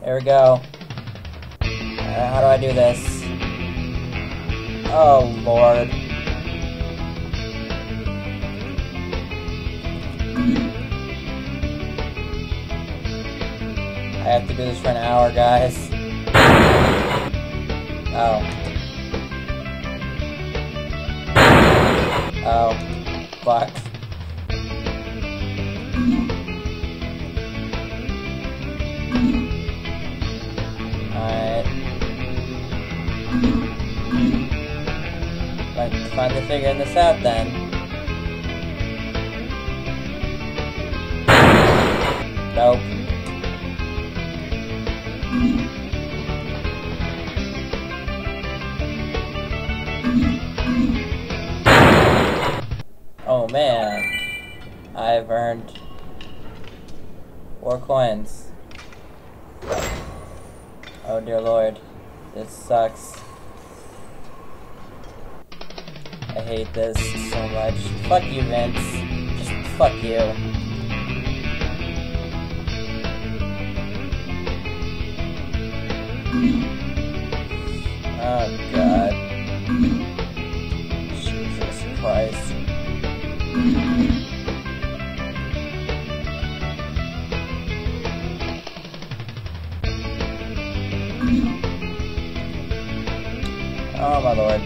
There we go. How do I do this? Oh, Lord. I have to do this for an hour, guys. Oh. Oh. Fuck. Alright. Let's finally figuring this out then. Nope. Oh man, I've earned 4 coins. Oh dear Lord, this sucks. I hate this so much. Fuck you, Vince. Just fuck you. Oh god. Jesus Christ. Oh my Lord.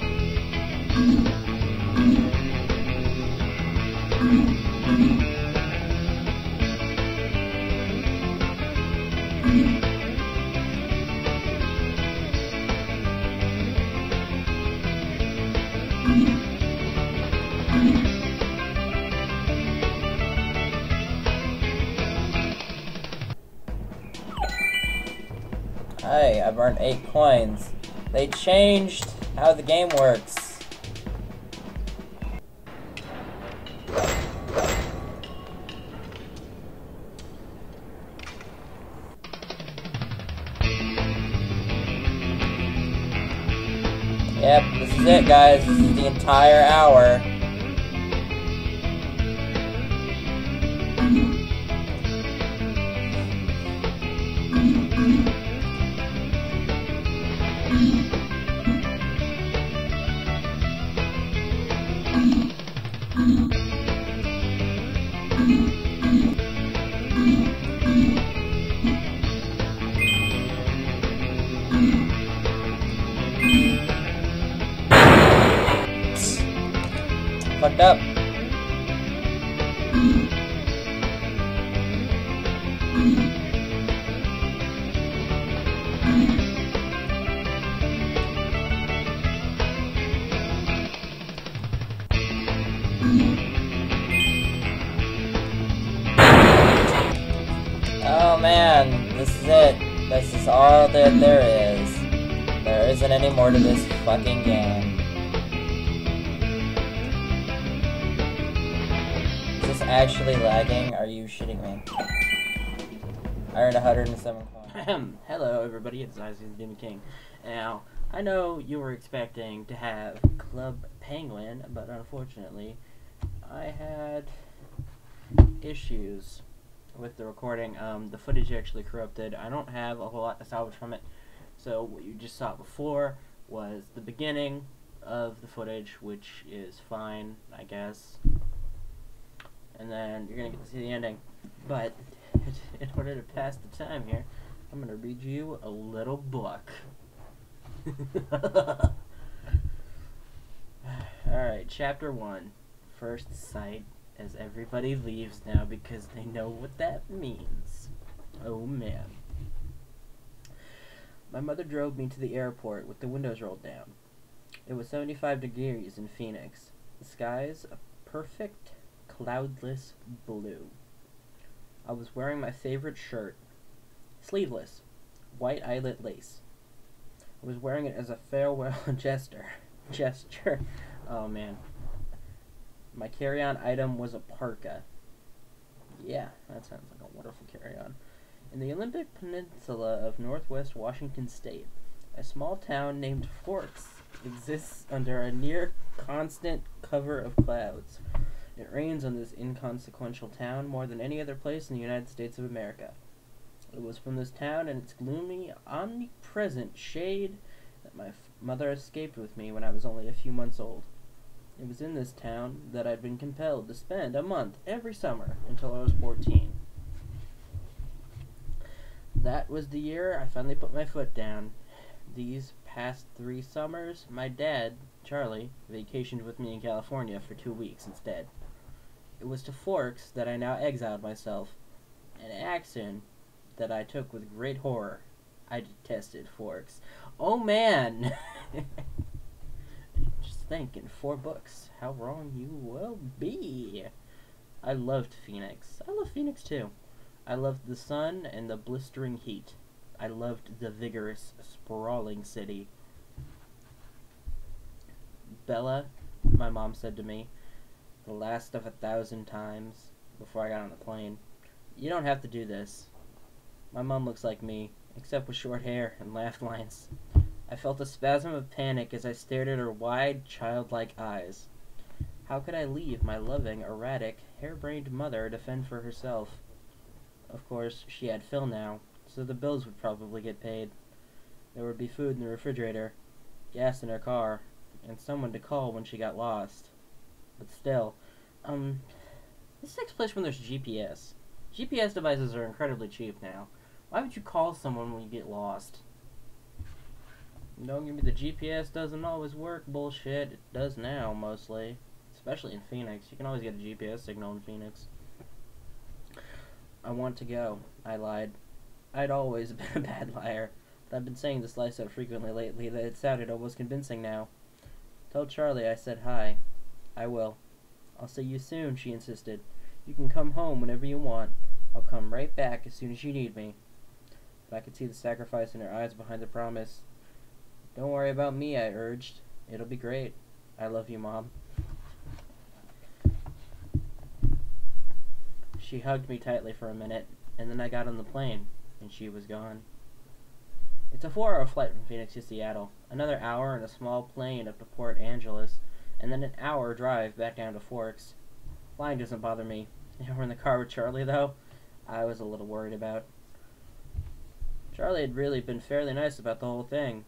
Hey, I've earned 8 coins. They changed how the game works. Yep, this is it, guys. This is the entire hour. Fucked up. Oh man, this is it. This is all that there is. There isn't any more to this fucking game. Is this actually lagging? Are you shitting me? I earned 107 coins. Hello everybody, it's Zaine, the King. Now, I know you were expecting to have Club Penguin, but unfortunately, I had issues with the recording. The footage actually corrupted. I don't have a whole lot to salvage from it. So what you just saw before was the beginning of the footage, which is fine, I guess. And then you're gonna get to see the ending. But in order to pass the time here, I'm gonna read you a little book. Alright, chapter 1. First sight, as everybody leaves now because they know what that means. Oh man. My mother drove me to the airport with the windows rolled down. It was 75 degrees in Phoenix. The skies a perfect cloudless blue. I was wearing my favorite shirt, sleeveless, white eyelet lace. I was wearing it as a farewell gesture. Oh man. My carry-on item was a parka. Yeah, that sounds like a wonderful carry-on. In the Olympic Peninsula of northwest Washington State, a small town named Forks exists under a near-constant cover of clouds. It rains on this inconsequential town more than any other place in the United States of America. It was from this town and its gloomy, omnipresent shade that my mother escaped with me when I was only a few months old. It was in this town that I'd been compelled to spend a month every summer until I was 14. That was the year I finally put my foot down. These past 3 summers, my dad, Charlie, vacationed with me in California for 2 weeks instead. It was to Forks that I now exiled myself, an action that I took with great horror. I detested Forks. Oh man! Just think, in 4 books, how wrong you will be. I loved Phoenix. I love Phoenix too. I loved the sun and the blistering heat. I loved the vigorous, sprawling city. Bella, my mom said to me, the last of 1,000 times before I got on the plane, you don't have to do this. My mom looks like me, except with short hair and laugh lines. I felt a spasm of panic as I stared at her wide, childlike eyes. How could I leave my loving, erratic, harebrained mother to fend for herself? Of course, she had Phil now, so the bills would probably get paid. There would be food in the refrigerator, gas in her car, and someone to call when she got lost. But still, this takes place when there's GPS. GPS devices are incredibly cheap now. Why would you call someone when you get lost? Don't give me the GPS doesn't always work bullshit. It does now, mostly. Especially in Phoenix. You can always get a GPS signal in Phoenix. I want to go. I lied. I'd always been a bad liar, but I've been saying this lie so frequently lately that it sounded almost convincing now. Tell Charlie I said hi. I will. I'll see you soon, she insisted. You can come home whenever you want. I'll come right back as soon as you need me. But I could see the sacrifice in her eyes behind the promise. Don't worry about me, I urged. It'll be great. I love you, Mom. She hugged me tightly for a minute, and then I got on the plane, and she was gone. It's a 4-hour flight from Phoenix to Seattle, another hour in a small plane up to Port Angeles, and then an hour drive back down to Forks. Flying doesn't bother me. We're in the car with Charlie, though. I was a little worried about. Charlie had really been fairly nice about the whole thing.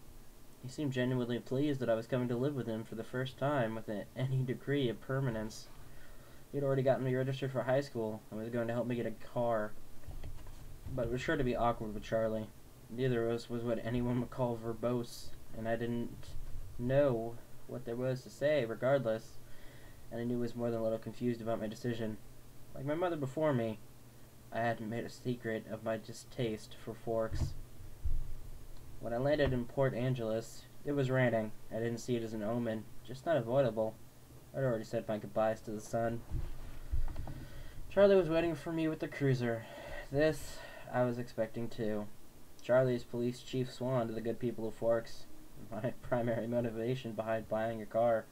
He seemed genuinely pleased that I was coming to live with him for the first time with any degree of permanence. He had already gotten me registered for high school and was going to help me get a car. But it was sure to be awkward with Charlie. Neither of us was what anyone would call verbose, and I didn't know what there was to say regardless, and I knew he was more than a little confused about my decision. Like my mother before me, I hadn't made a secret of my distaste for Forks. When I landed in Port Angeles, it was raining. I didn't see it as an omen, just unavoidable. I'd already said my goodbyes to the sun. Charlie was waiting for me with the cruiser. This I was expecting too. Charlie's police chief swan to the good people of Forks. My primary motivation behind buying a car,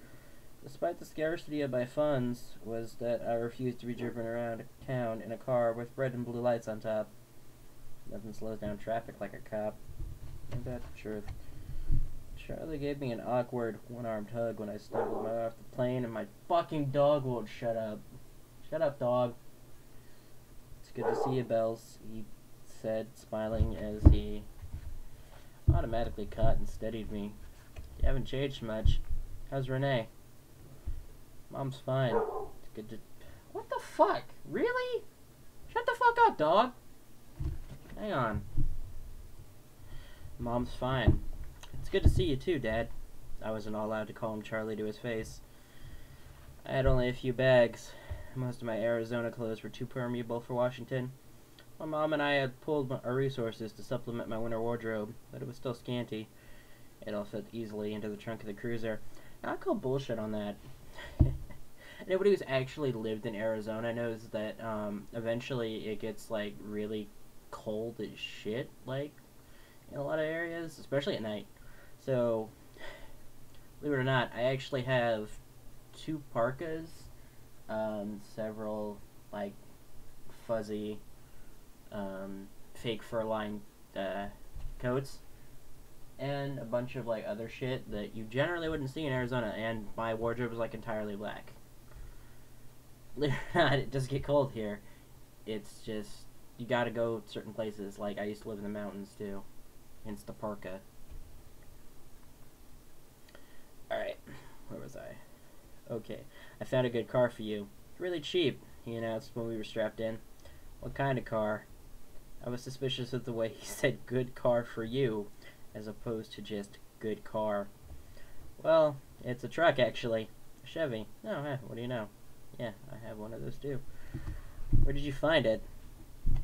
despite the scarcity of my funds, was that I refused to be driven around town in a car with red and blue lights on top. Nothing slows down traffic like a cop. Ain't that the truth? Charlie gave me an awkward, one-armed hug when I stumbled off the plane, and my fucking dog won't shut up. Shut up, dog. It's good to see you, Bells, he said, smiling as he automatically caught and steadied me. You haven't changed much. How's Renee? Mom's fine. It's good to... What the fuck? Really? Shut the fuck up, dog. Hang on. Mom's fine. It's good to see you too, Dad. I wasn't allowed to call him Charlie to his face. I had only a few bags. Most of my Arizona clothes were too permeable for Washington. My mom and I had pulled our resources to supplement my winter wardrobe, but it was still scanty. It all fit easily into the trunk of the cruiser. Now, I call bullshit on that. Anybody who's actually lived in Arizona knows that eventually it gets like really cold as shit, like in a lot of areas, especially at night. So, believe it or not, I actually have 2 parkas, several like fuzzy fake fur-lined coats, and a bunch of like other shit that you generally wouldn't see in Arizona, and my wardrobe is like entirely black. Believe it or not, it does get cold here. It's just you gotta go certain places. Like, I used to live in the mountains, too. Hence the parka. Alright, where was I? Okay, I found a good car for you. Really cheap, he announced when we were strapped in. What kind of car? I was suspicious of the way he said good car for you, as opposed to just good car. Well, it's a truck, actually. A Chevy. Oh, what do you know? Yeah, I have one of those, too. Where did you find it?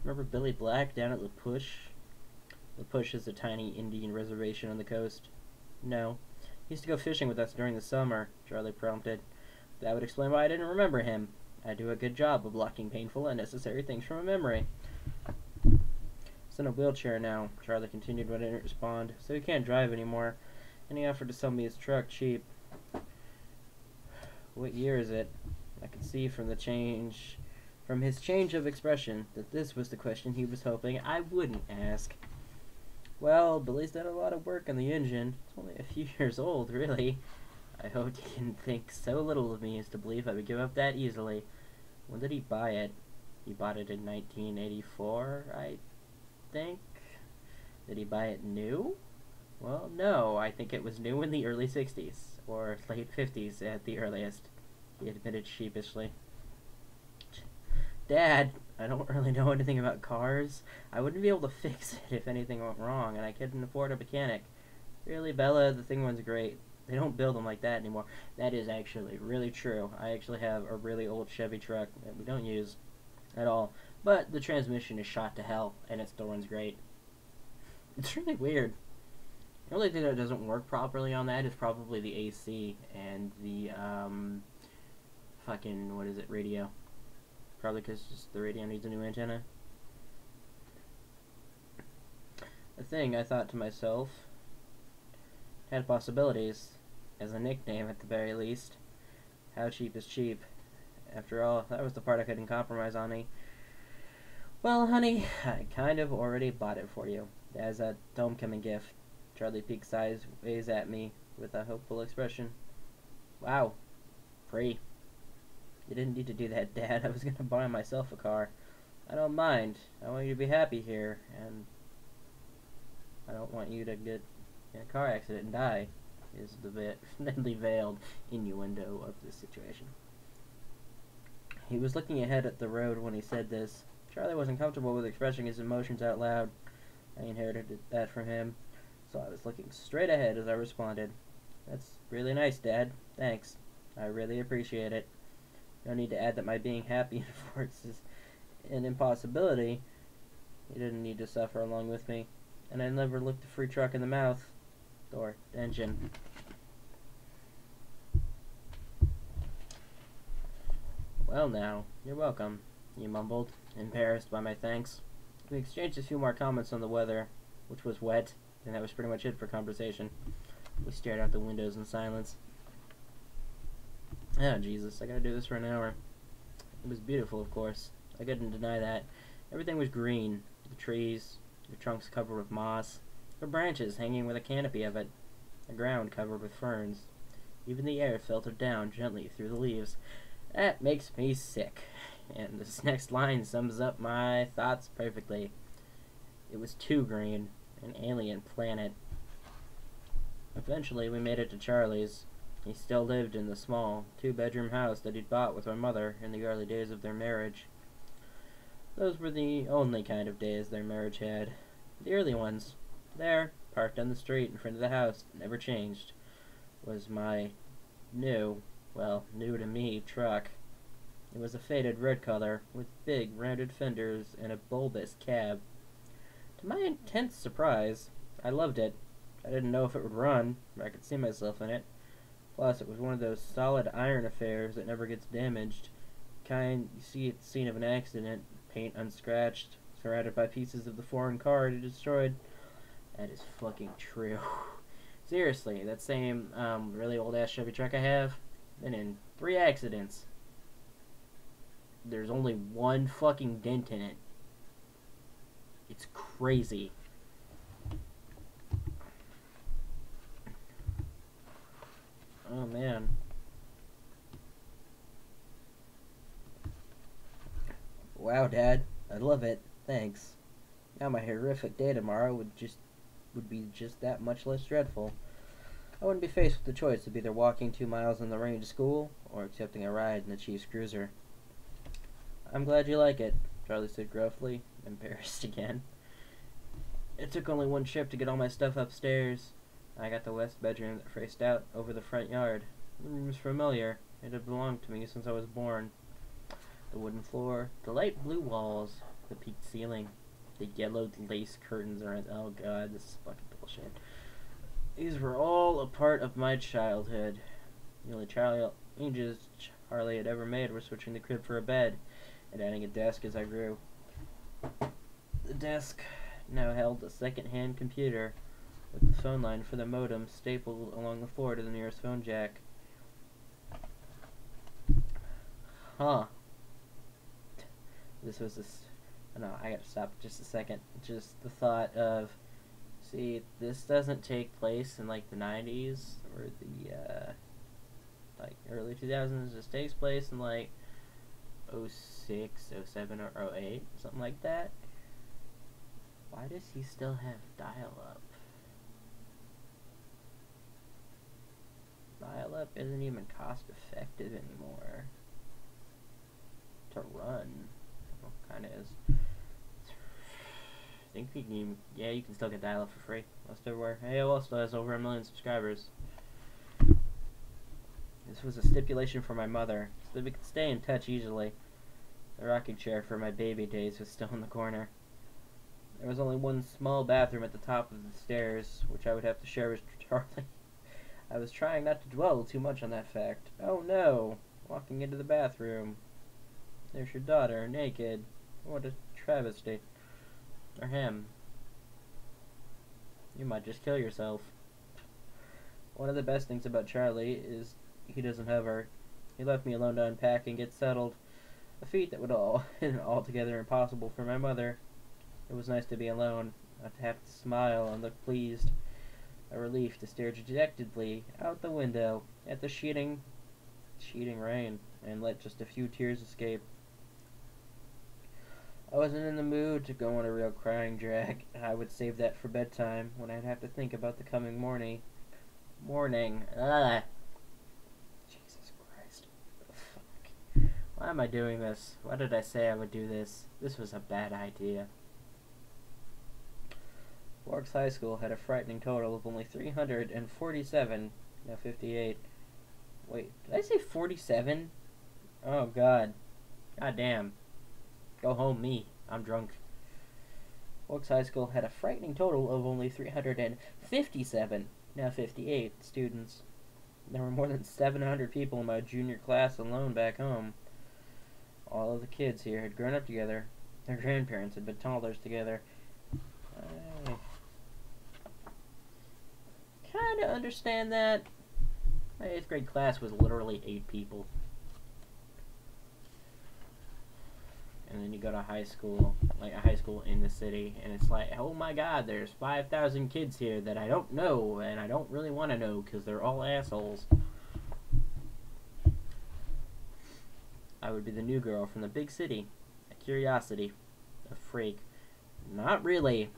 Remember Billy Black down at La Push? La Push is a tiny Indian reservation on the coast. No. He used to go fishing with us during the summer, Charlie prompted. That would explain why I didn't remember him. I do a good job of blocking painful, unnecessary things from a memory. He's in a wheelchair now, Charlie continued when I didn't respond, so he can't drive anymore, and he offered to sell me his truck cheap. What year is it? I could see from his change of expression, that this was the question he was hoping I wouldn't ask. Well, Billy's done a lot of work on the engine. It's only a few years old, really. I hoped he didn't think so little of me as to believe I would give up that easily. When did he buy it? He bought it in 1984, I think. Did he buy it new? Well, no, I think it was new in the early 60s, or late 50s at the earliest, he admitted sheepishly. Dad, I don't really know anything about cars. I wouldn't be able to fix it if anything went wrong, and I couldn't afford a mechanic. Really, Bella, the thing runs great. They don't build them like that anymore. That is actually really true. I actually have a really old Chevy truck that we don't use at all, but the transmission is shot to hell, and it still runs great. It's really weird. The only thing that doesn't work properly on that is probably the AC and the, fucking, what is it, radio. Probably because the radio needs a new antenna. The thing, I thought to myself, had possibilities, as a nickname at the very least. How cheap is cheap? After all, that was the part I couldn't compromise on me. Well, honey, I kind of already bought it for you, as a homecoming gift. Charlie peeked sideways at me with a hopeful expression. Wow. Free. You didn't need to do that, Dad. I was going to buy myself a car. I don't mind. I want you to be happy here, and I don't want you to get in a car accident and die, is the thinly veiled innuendo of this situation. He was looking ahead at the road when he said this. Charlie wasn't comfortable with expressing his emotions out loud. I inherited that from him, so I was looking straight ahead as I responded. That's really nice, Dad. Thanks. I really appreciate it. No need to add that my being happy in force is an impossibility. You didn't need to suffer along with me. And I never looked a free truck in the mouth. Or engine. Well now, you're welcome, he mumbled, embarrassed by my thanks. We exchanged a few more comments on the weather, which was wet, and that was pretty much it for conversation. We stared out the windows in silence. Oh, Jesus, I gotta do this for an hour. It was beautiful, of course. I couldn't deny that. Everything was green. The trees, the trunks covered with moss, the branches hanging with a canopy of it, the ground covered with ferns. Even the air filtered down gently through the leaves. That makes me sick. And this next line sums up my thoughts perfectly. It was too green. An alien planet. Eventually, we made it to Charlie's. He still lived in the small, two-bedroom house that he'd bought with my mother in the early days of their marriage. Those were the only kind of days their marriage had. The early ones. There, parked on the street in front of the house, never changed, was my new to me, truck. It was a faded red color, with big, rounded fenders and a bulbous cab. To my intense surprise, I loved it. I didn't know if it would run, but I could see myself in it. Plus, it was one of those solid iron affairs that never gets damaged. Kind you see at the scene of an accident, paint unscratched, surrounded by pieces of the foreign car it destroyed. That is fucking true. Seriously, that same really old-ass Chevy truck I have, been in 3 accidents. There's only one fucking dent in it. It's crazy. Oh, man. Wow, Dad. I love it. thanks. Now my horrific day tomorrow would be just that much less dreadful. I wouldn't be faced with the choice of either walking 2 miles in the rain to school or accepting a ride in the Chief's cruiser. I'm glad you like it, Charlie said gruffly, embarrassed again. It took only one trip to get all my stuff upstairs. I got the west bedroom that faced out over the front yard. The room was familiar. It had belonged to me since I was born. The wooden floor, the light blue walls, the peaked ceiling, the yellowed lace curtains around. Oh god, this is fucking bullshit. These were all a part of my childhood. The only changes Charlie had ever made were switching the crib for a bed and adding a desk as I grew. The desk now held a second-hand computer with the phone line for the modem stapled along the floor to the nearest phone jack. Huh. This was this. No, I gotta stop just a second. Just the thought of, see, this doesn't take place in like the 90s or the like early 2000s. This takes place in like 06, 07, or 08, something like that. Why does he still have dial-up? Dial-up isn't even cost-effective anymore to run. Well, kind of is. I think you can, yeah, you can still get dial-up for free most everywhere. AOL still has over 1 million subscribers. This was a stipulation for my mother, so that we could stay in touch easily. The rocking chair for my baby days was still in the corner. There was only one small bathroom at the top of the stairs, which I would have to share with Charlie. I was trying not to dwell too much on that fact. Oh no! Walking into the bathroom. There's your daughter, naked. What a travesty. Or him. You might just kill yourself. One of the best things about Charlie is he doesn't hover. He left me alone to unpack and get settled. A feat that would altogether impossible for my mother. It was nice to be alone, not to have to smile and look pleased. A relief to stare dejectedly out the window at the sheeting rain and let just a few tears escape. I wasn't in the mood to go on a real crying drag. I would save that for bedtime when I'd have to think about the coming morning. Jesus Christ. Fuck. Why am I doing this? Why did I say I would do this? This was a bad idea. Forks High School had a frightening total of only 347, now 58. Wait, did I say 47? Oh god. God damn. Go home, me. I'm drunk. Forks High School had a frightening total of only 357, now 58 students. There were more than 700 people in my junior class alone back home. All of the kids here had grown up together. Their grandparents had been toddlers together. I kind of understand that. My 8th grade class was literally 8 people. And then you go to high school, like a high school in the city, and it's like, oh my god, there's 5,000 kids here that I don't know, and I don't really want to know, because they're all assholes. I would be the new girl from the big city, a curiosity, a freak. Not really.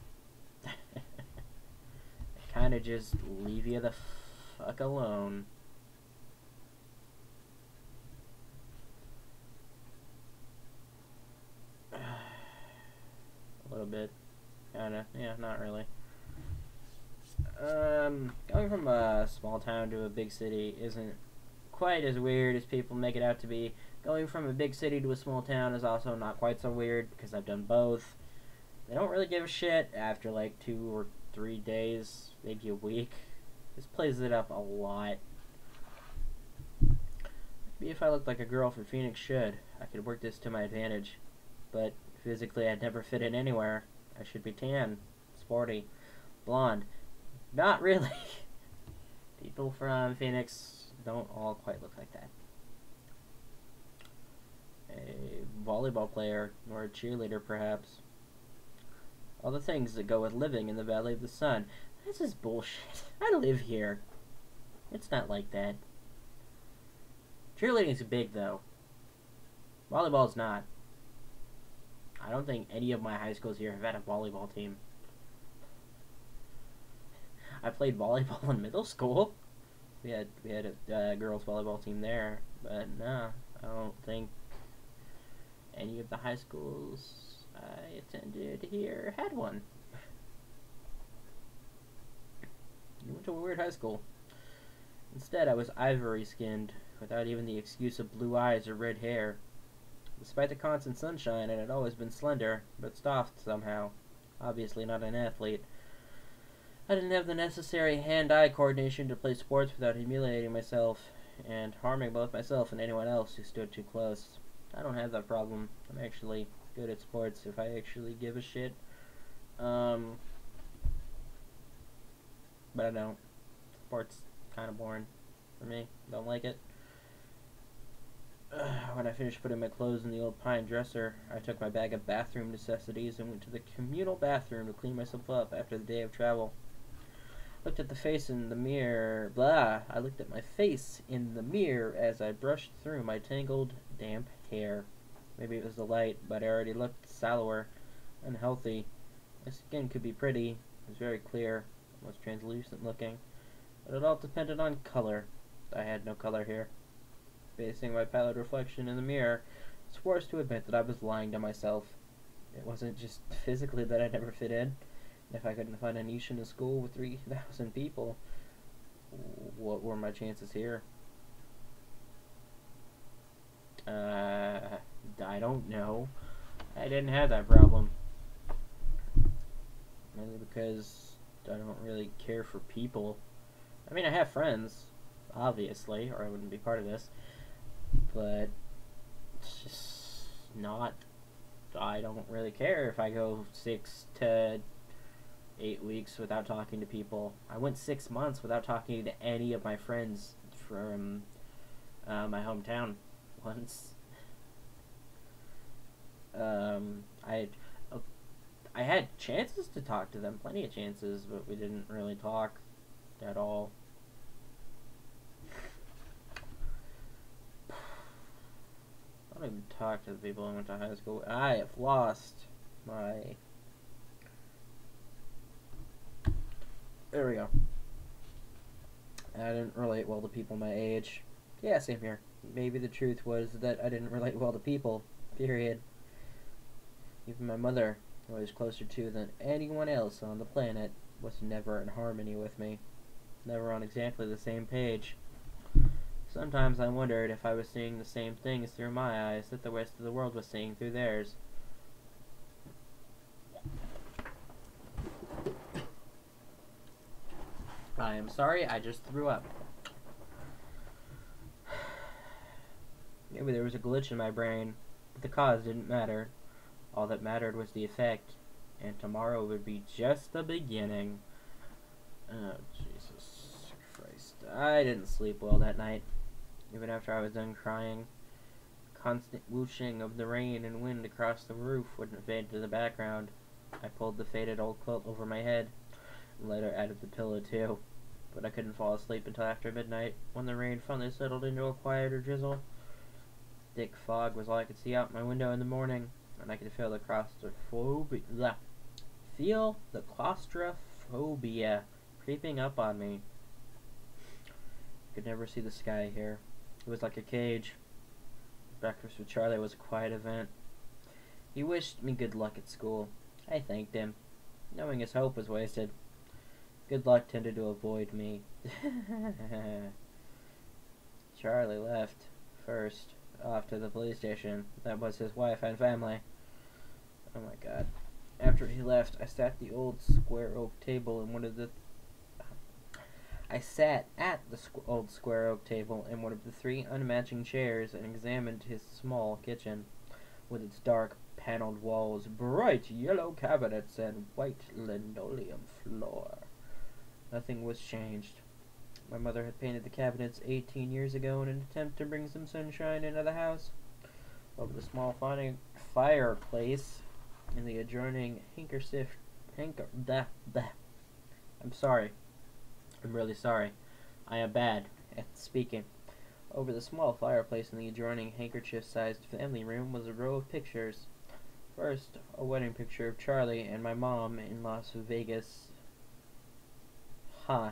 Kind of just leave you the fuck alone. A little bit. Kinda. Yeah, not really. Going from a small town to a big city isn't quite as weird as people make it out to be. Going from a big city to a small town is also not quite so weird, because I've done both. They don't really give a shit after like 2 or 3 days, maybe a week. This plays it up a lot. Maybe if I looked like a girl from Phoenix should, I could work this to my advantage. But physically I'd never fit in anywhere. I should be tan, sporty, blonde. Not really. People from Phoenix don't all quite look like that. A volleyball player, or a cheerleader perhaps. All the things that go with living in the Valley of the Sun. This is bullshit. I live here. It's not like that. Cheerleading's big, though. Volleyball's not. I don't think any of my high schools here have had a volleyball team. I played volleyball in middle school. We had a girls volleyball team there, but no, I don't think any of the high schools I attended here had one. You went to a weird high school. Instead, I was ivory-skinned, without even the excuse of blue eyes or red hair. Despite the constant sunshine, I had always been slender, but soft somehow. Obviously not an athlete. I didn't have the necessary hand-eye coordination to play sports without humiliating myself, and harming both myself and anyone else who stood too close. I don't have that problem. I'm actually good at sports if I actually give a shit. But I don't. Sports kind of boring for me. Don't like it. When I finished putting my clothes in the old pine dresser, I took my bag of bathroom necessities and went to the communal bathroom to clean myself up after the day of travel. Looked at the face in the mirror. I looked at my face in the mirror as I brushed through my tangled, damp hair. Maybe it was the light, but I already looked sallower, unhealthy. My skin could be pretty. It was very clear, almost translucent looking. But it all depended on color. I had no color here. Facing my pallid reflection in the mirror, I was forced to admit that I was lying to myself. It wasn't just physically that I never fit in. If I couldn't find a niche in a school with 3,000 people, what were my chances here? I don't know. I didn't have that problem. Mainly because I don't really care for people. I mean, I have friends, obviously, or I wouldn't be part of this. But it's just not. I don't really care if I go 6 to 8 weeks without talking to people. I went 6 months without talking to any of my friends from my hometown once. I had chances to talk to them, plenty of chances, but we didn't really talk at all. I don't even talk to the people I went to high school with. I have lost my... There we go. I didn't relate well to people my age. Yeah, same here. Maybe the truth was that I didn't relate well to people. Period. Even my mother, who I was closer to than anyone else on the planet, was never in harmony with me. Never on exactly the same page. Sometimes I wondered if I was seeing the same things through my eyes that the rest of the world was seeing through theirs. I am sorry, I just threw up. Maybe there was a glitch in my brain, but the cause didn't matter. All that mattered was the effect, and tomorrow would be just the beginning. Oh, Jesus Christ. I didn't sleep well that night, even after I was done crying. Constant whooshing of the rain and wind across the roof wouldn't fade to the background. I pulled the faded old quilt over my head, and later added the pillow too. But I couldn't fall asleep until after midnight, when the rain finally settled into a quieter drizzle. Thick fog was all I could see out my window in the morning, and I could feel the claustrophobia creeping up on me. I could never see the sky here. It was like a cage. Breakfast with Charlie was a quiet event. He wished me good luck at school. I thanked him, knowing his hope was wasted. Good luck tended to avoid me. Charlie left first, off to the police station. That was his wife and family. Oh my God. After he left, I sat at the old square oak table in one of the... old square oak table in one of the 3 unmatching chairs and examined his small kitchen, with its dark paneled walls, bright yellow cabinets, and white linoleum floor. Nothing was changed. My mother had painted the cabinets 18 years ago in an attempt to bring some sunshine into the house. Over the small fireplace in the adjoining I'm sorry. I'm really sorry. I am bad at speaking. Over the small fireplace in the adjoining handkerchief-sized family room was a row of pictures. First, a wedding picture of Charlie and my mom in Las Vegas. Huh,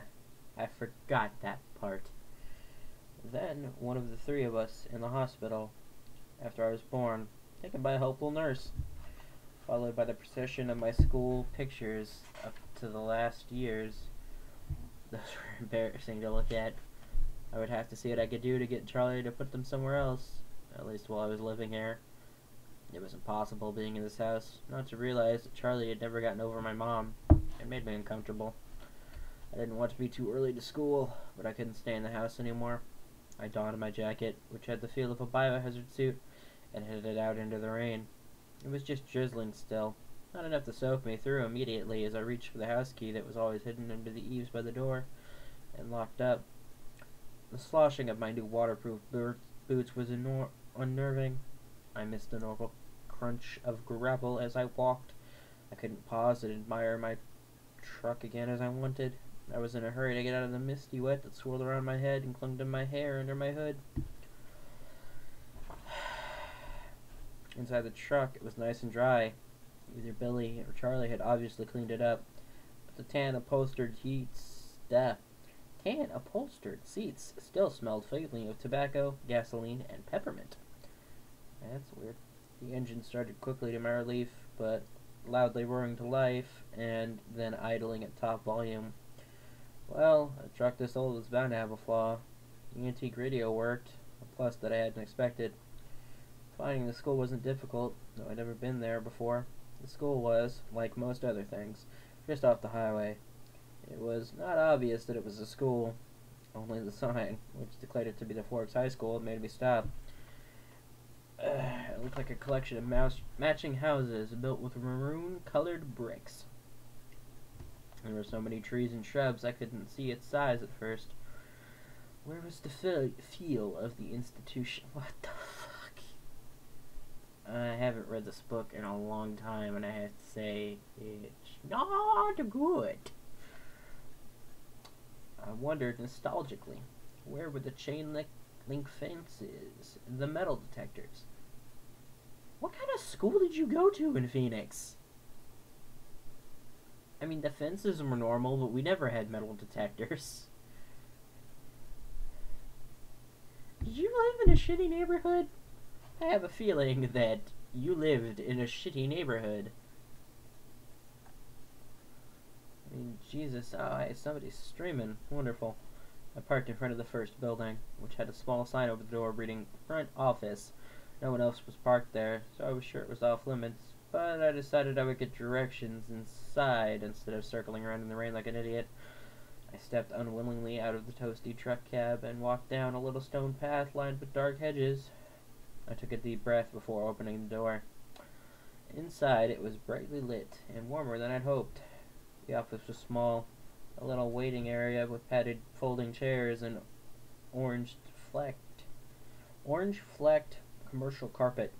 I forgot that part. Then, one of the three of us in the hospital after I was born, taken by a helpful nurse, followed by the procession of my school pictures up to the last years. Those were embarrassing to look at. I would have to see what I could do to get Charlie to put them somewhere else, at least while I was living here. It was impossible being in this house not to realize that Charlie had never gotten over my mom. It made me uncomfortable. I didn't want to be too early to school, but I couldn't stay in the house anymore. I donned my jacket, which had the feel of a biohazard suit, and headed out into the rain. It was just drizzling still, not enough to soak me through immediately as I reached for the house key that was always hidden under the eaves by the door, and locked up. The sloshing of my new waterproof boots was unnerving. I missed the normal crunch of gravel as I walked. I couldn't pause and admire my truck again as I wanted. I was in a hurry to get out of the misty wet that swirled around my head and clung to my hair under my hood. Inside the truck, it was nice and dry. Either Billy or Charlie had obviously cleaned it up, but the tan-upholstered seats still smelled faintly of tobacco, gasoline, and peppermint. That's weird. The engine started quickly to my relief, but loudly roaring to life, and then idling at top volume. Well, a truck this old was bound to have a flaw. The antique radio worked, a plus that I hadn't expected. Finding the school wasn't difficult, though I'd never been there before. The school was, like most other things, just off the highway. It was not obvious that it was a school. Only the sign, which declared it to be the Forks High School, made me stop. It looked like a collection of matching houses built with maroon-colored bricks. There were so many trees and shrubs I couldn't see its size at first. Where was the feel of the institution? What the fuck? I haven't read this book in a long time, and I have to say, it's not good. I wondered nostalgically, where were the chain link fences, the metal detectors? What kind of school did you go to in Phoenix? I mean, the fences were normal, but we never had metal detectors. Did you live in a shitty neighborhood? I have a feeling that you lived in a shitty neighborhood. I mean, Jesus, somebody's streaming. Wonderful. I parked in front of the first building, which had a small sign over the door reading Front Office. No one else was parked there, so I was sure it was off limits, but I decided I would get directions inside instead of circling around in the rain like an idiot. I stepped unwillingly out of the toasty truck cab and walked down a little stone path lined with dark hedges. I took a deep breath before opening the door. Inside, it was brightly lit and warmer than I'd hoped. The office was small, a little waiting area with padded folding chairs and orange-flecked commercial carpet.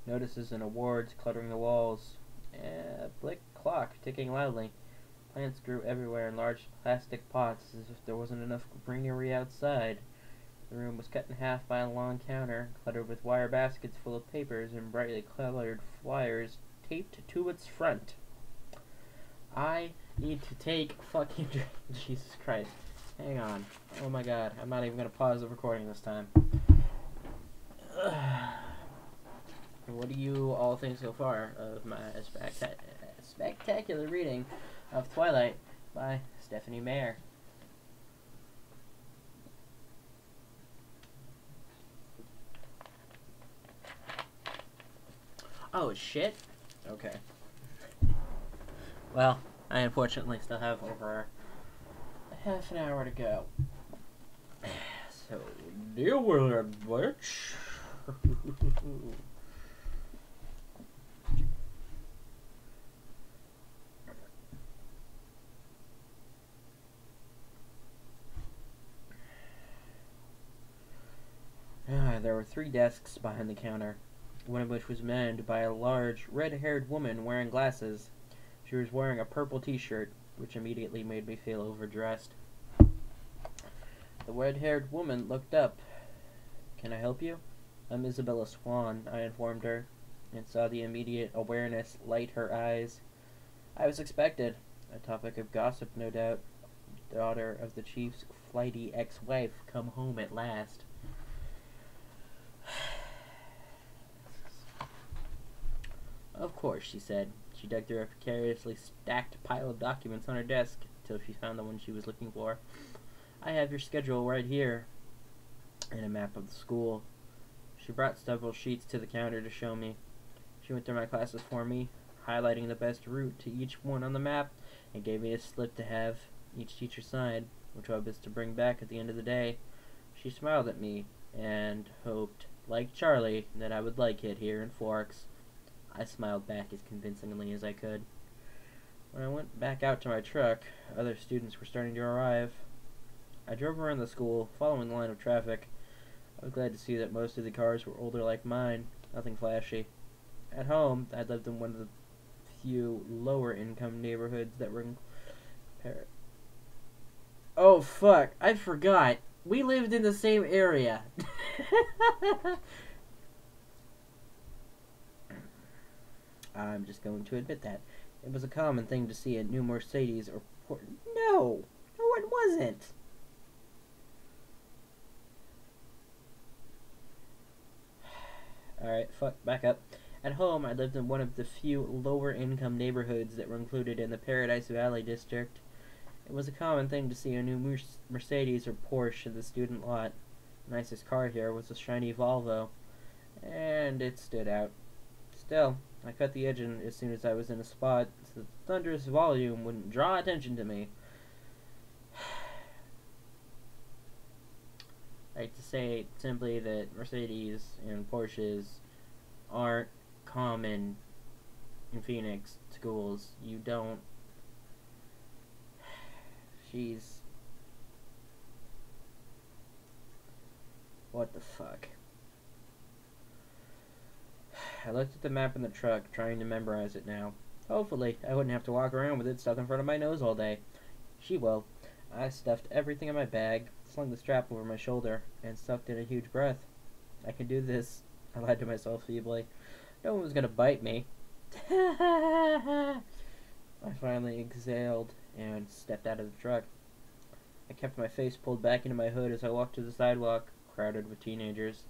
Notices and awards cluttering the walls. A blick clock ticking loudly. Plants grew everywhere in large plastic pots as if there wasn't enough greenery outside. The room was cut in half by a long counter, cluttered with wire baskets full of papers and brightly colored flyers taped to its front. I need to take fucking Jesus Christ. Hang on. Oh my god. I'm not even going to pause the recording this time. What do you all think so far of my spectacular reading of Twilight by Stephanie Meyer? Oh, shit? Okay. Well, I unfortunately still have over half an hour to go. So, deal with it, bitch. There were 3 desks behind the counter, one of which was manned by a large, red-haired woman wearing glasses. She was wearing a purple t-shirt, which immediately made me feel overdressed. The red-haired woman looked up. "Can I help you?" "I'm Isabella Swan," I informed her. and saw the immediate awareness light her eyes. I was expected. A topic of gossip, no doubt. Daughter of the chief's flighty ex-wife come home at last. Of course, she said. She dug through a precariously stacked pile of documents on her desk till she found the one she was looking for. I have your schedule right here, and a map of the school. She brought several sheets to the counter to show me. She went through my classes for me, highlighting the best route to each one on the map, and gave me a slip to have each teacher sign, which I was to bring back at the end of the day. She smiled at me and hoped, like Charlie, that I would like it here in Forks. I smiled back as convincingly as I could. When I went back out to my truck, other students were starting to arrive. I drove around the school, following the line of traffic. I was glad to see that most of the cars were older like mine, nothing flashy. At home, I lived in one of the few lower-income neighborhoods that were in Oh, fuck. I forgot. We lived in the same area. I'm just going to admit that. It was a common thing to see a new Mercedes or No! No, it wasn't! Alright, fuck, back up. At home, I lived in one of the few lower-income neighborhoods that were included in the Paradise Valley district. It was a common thing to see a new Mercedes or Porsche in the student lot. The nicest car here was a shiny Volvo, and it stood out. Still, I cut the engine as soon as I was in a spot, so the thunderous volume wouldn't draw attention to me. I like to say simply that Mercedes and Porsches aren't common in Phoenix schools. You don't... She's... What the fuck? I looked at the map in the truck, trying to memorize it now. Hopefully, I wouldn't have to walk around with it stuck in front of my nose all day. She will. I stuffed everything in my bag, slung the strap over my shoulder, and sucked in a huge breath. I can do this, I lied to myself feebly. No one was gonna bite me. I finally exhaled and stepped out of the truck. I kept my face pulled back into my hood as I walked to the sidewalk, crowded with teenagers.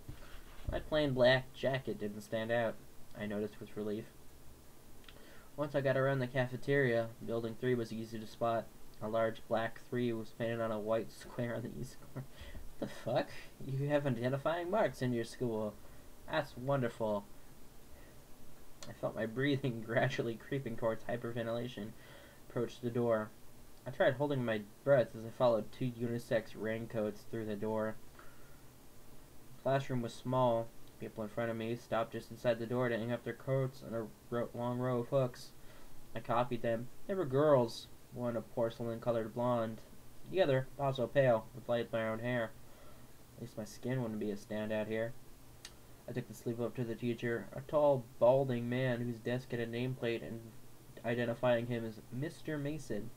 My plain black jacket didn't stand out, I noticed with relief. Once I got around the cafeteria, Building 3 was easy to spot. A large black 3 was painted on a white square on the east corner. What the fuck? You have identifying marks in your school. That's wonderful. I felt my breathing gradually creeping towards hyperventilation. Approached the door. I tried holding my breath as I followed two unisex raincoats through the door. The classroom was small. People in front of me stopped just inside the door to hang up their coats on a long row of hooks. I copied them. They were girls. One a porcelain-colored blonde. The other also pale, with light brown hair. At least my skin wouldn't be a standout here. I took the sleeve up to the teacher, a tall, balding man whose desk had a nameplate and identifying him as Mr. Mason.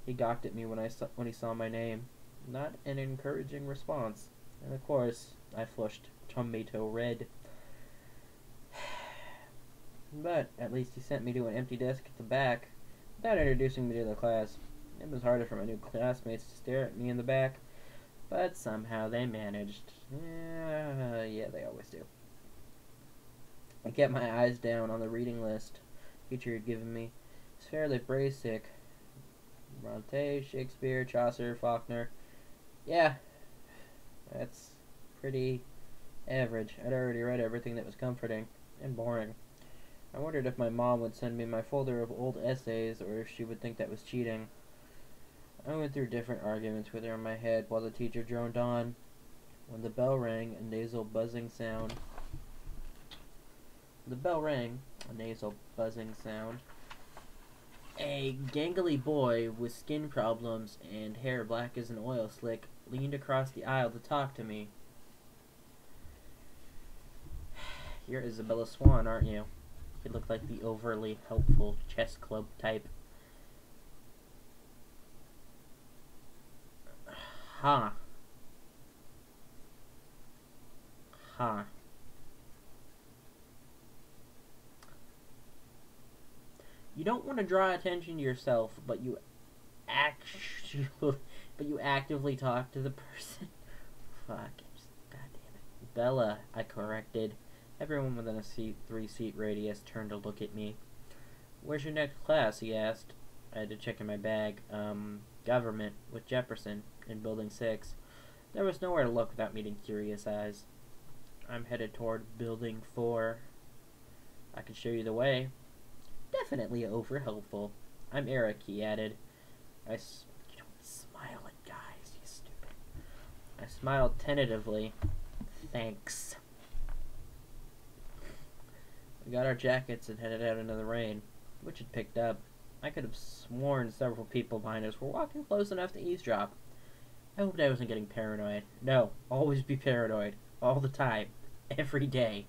He gawked at me when he saw my name. Not an encouraging response. And of course, I flushed tomato red. But at least he sent me to an empty desk at the back, without introducing me to the class. It was harder for my new classmates to stare at me in the back, but somehow they managed. Yeah, they always do. I kept my eyes down on the reading list teacher had given me. It's fairly basic. Bronte, Shakespeare, Chaucer, Faulkner. Yeah, that's pretty average. I'd already read everything that was comforting and boring. I wondered if my mom would send me my folder of old essays or if she would think that was cheating. I went through different arguments with her in my head while the teacher droned on. When the bell rang, a nasal buzzing sound. A gangly boy with skin problems and hair black as an oil slick leaned across the aisle to talk to me. You're Isabella Swan, aren't you? He looked like the overly helpful chess club type. Ha. You don't want to draw attention to yourself, but you actually, but you actively talk to the person. Fuck. God damn it. Bella, I corrected. Everyone within a 3-seat radius turned to look at me. Where's your next class? He asked. I had to check in my bag. Government with Jefferson in Building 6. There was nowhere to look without meeting curious eyes. I'm headed toward Building 4. I can show you the way. Definitely over helpful. I'm Eric, he added. You don't smile at guys, you stupid. I smiled tentatively. Thanks. We got our jackets and headed out into the rain, which had picked up. I could have sworn several people behind us were walking close enough to eavesdrop. I hoped I wasn't getting paranoid. No, always be paranoid. All the time. Every day.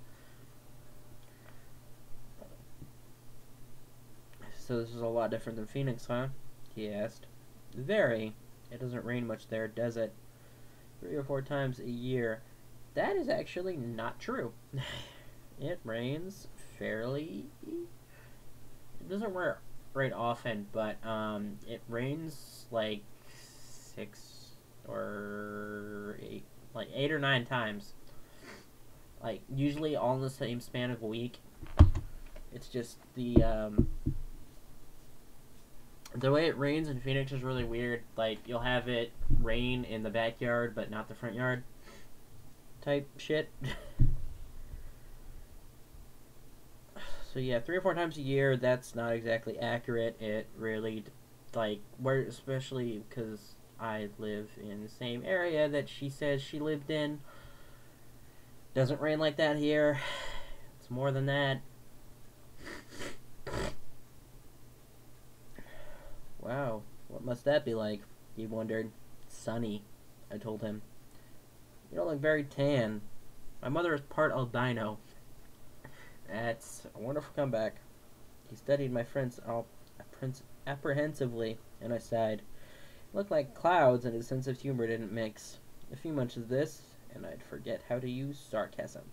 So this is a lot different than Phoenix, huh? He asked. Very. It doesn't rain much there, does it? 3 or 4 times a year. That is actually not true. It rains fairly... It doesn't rain often, but it rains like 6 or 8, like 8 or 9 times. Like, usually all in the same span of a week. It's just the way it rains in Phoenix is really weird. Like, you'll have it rain in the backyard, but not the front yard. Type shit. So yeah, 3 or 4 times a year, that's not exactly accurate. It really, like, especially because I live in the same area that she says she lived in. Doesn't rain like that here. It's more than that. Wow, what must that be like? He wondered. Sunny, I told him. You don't look very tan. My mother is part albino. That's a wonderful comeback. He studied my friends apprehensively, and I sighed. It looked like clouds, and his sense of humor didn't mix. A few months of this, and I'd forget how to use sarcasm.